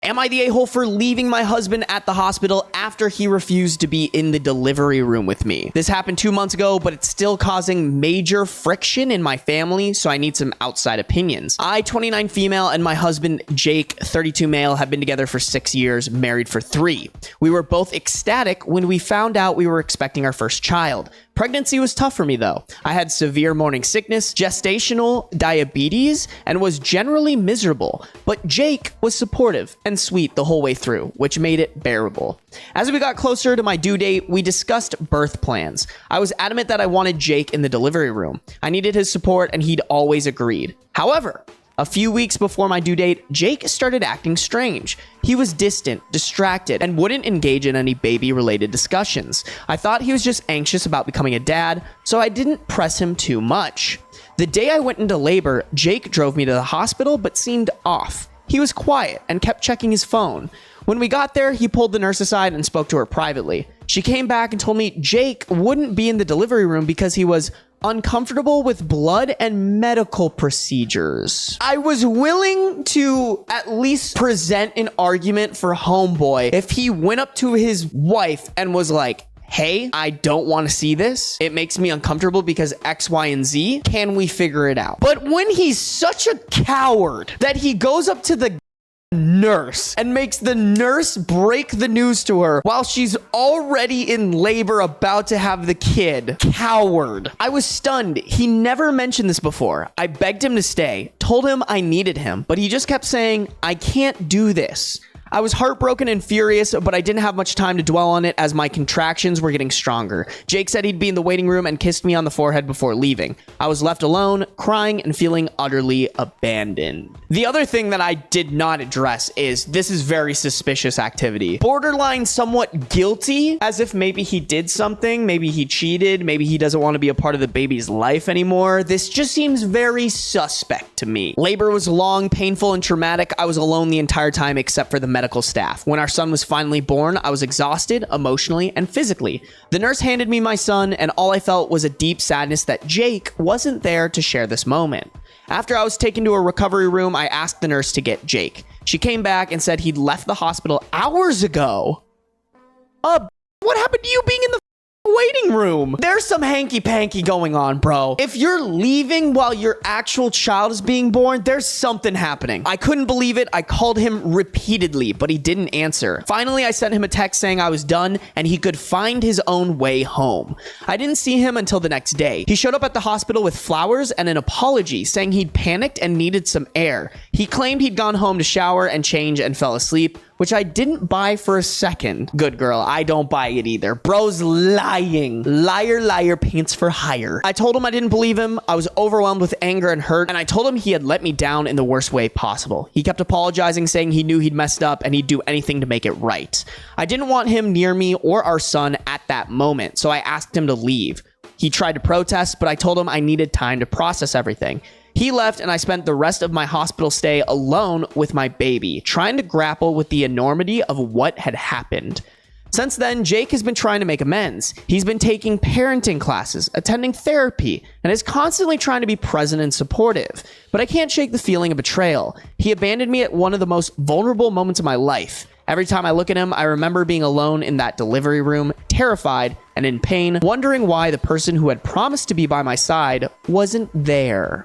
Am I the a-hole for leaving my husband at the hospital after he refused to be in the delivery room with me? This happened 2 months ago, but it's still causing major friction in my family, so I need some outside opinions. I, 29 female, and my husband, Jake, 32 male, have been together for 6 years, married for 3. We were both ecstatic when we found out we were expecting our first child. Pregnancy was tough for me though. I had severe morning sickness, gestational diabetes, and was generally miserable. But Jake was supportive and sweet the whole way through, which made it bearable. As we got closer to my due date, we discussed birth plans. I was adamant that I wanted Jake in the delivery room. I needed his support and he'd always agreed. However, a few weeks before my due date, Jake started acting strange. He was distant, distracted, and wouldn't engage in any baby-related discussions. I thought he was just anxious about becoming a dad, so I didn't press him too much. The day I went into labor, Jake drove me to the hospital but seemed off. He was quiet and kept checking his phone. When we got there, he pulled the nurse aside and spoke to her privately. She came back and told me Jake wouldn't be in the delivery room because he was uncomfortable with blood and medical procedures. I was willing to at least present an argument for homeboy if he went up to his wife and was like, hey, I don't want to see this. It makes me uncomfortable because X, Y, and Z. Can we figure it out? But when he's such a coward that he goes up to the nurse and makes the nurse break the news to her while she's already in labor about to have the kid. Coward. I was stunned. He never mentioned this before. I begged him to stay, told him I needed him, but he just kept saying, I can't do this. I was heartbroken and furious, but I didn't have much time to dwell on it as my contractions were getting stronger. Jake said he'd be in the waiting room and kissed me on the forehead before leaving. I was left alone, crying and feeling utterly abandoned. The other thing that I did not address is this is very suspicious activity. Borderline somewhat guilty, as if maybe he did something, maybe he cheated, maybe he doesn't want to be a part of the baby's life anymore. This just seems very suspect to me. Labor was long, painful, and traumatic. I was alone the entire time except for the medical staff. When our son was finally born, I was exhausted emotionally and physically. The nurse handed me my son, and all I felt was a deep sadness that Jake wasn't there to share this moment. After I was taken to a recovery room, I asked the nurse to get Jake. She came back and said he'd left the hospital hours ago. What happened to you being in the waiting room? There's some hanky-panky going on, bro. If you're leaving while your actual child is being born, there's something happening. I couldn't believe it. I called him repeatedly, but he didn't answer. Finally, I sent him a text saying I was done and he could find his own way home. I didn't see him until the next day. He showed up at the hospital with flowers and an apology, saying he'd panicked and needed some air. He claimed he'd gone home to shower and change and fell asleep, which I didn't buy for a second. Good girl, I don't buy it either. Bro's lying. Liar, liar, pants for hire. I told him I didn't believe him. I was overwhelmed with anger and hurt, and I told him he had let me down in the worst way possible. He kept apologizing, saying he knew he'd messed up and he'd do anything to make it right. I didn't want him near me or our son at that moment, so I asked him to leave. He tried to protest, but I told him I needed time to process everything. He left and I spent the rest of my hospital stay alone with my baby, trying to grapple with the enormity of what had happened. Since then, Jake has been trying to make amends. He's been taking parenting classes, attending therapy, and is constantly trying to be present and supportive. But I can't shake the feeling of betrayal. He abandoned me at one of the most vulnerable moments of my life. Every time I look at him, I remember being alone in that delivery room, terrified and in pain, wondering why the person who had promised to be by my side wasn't there.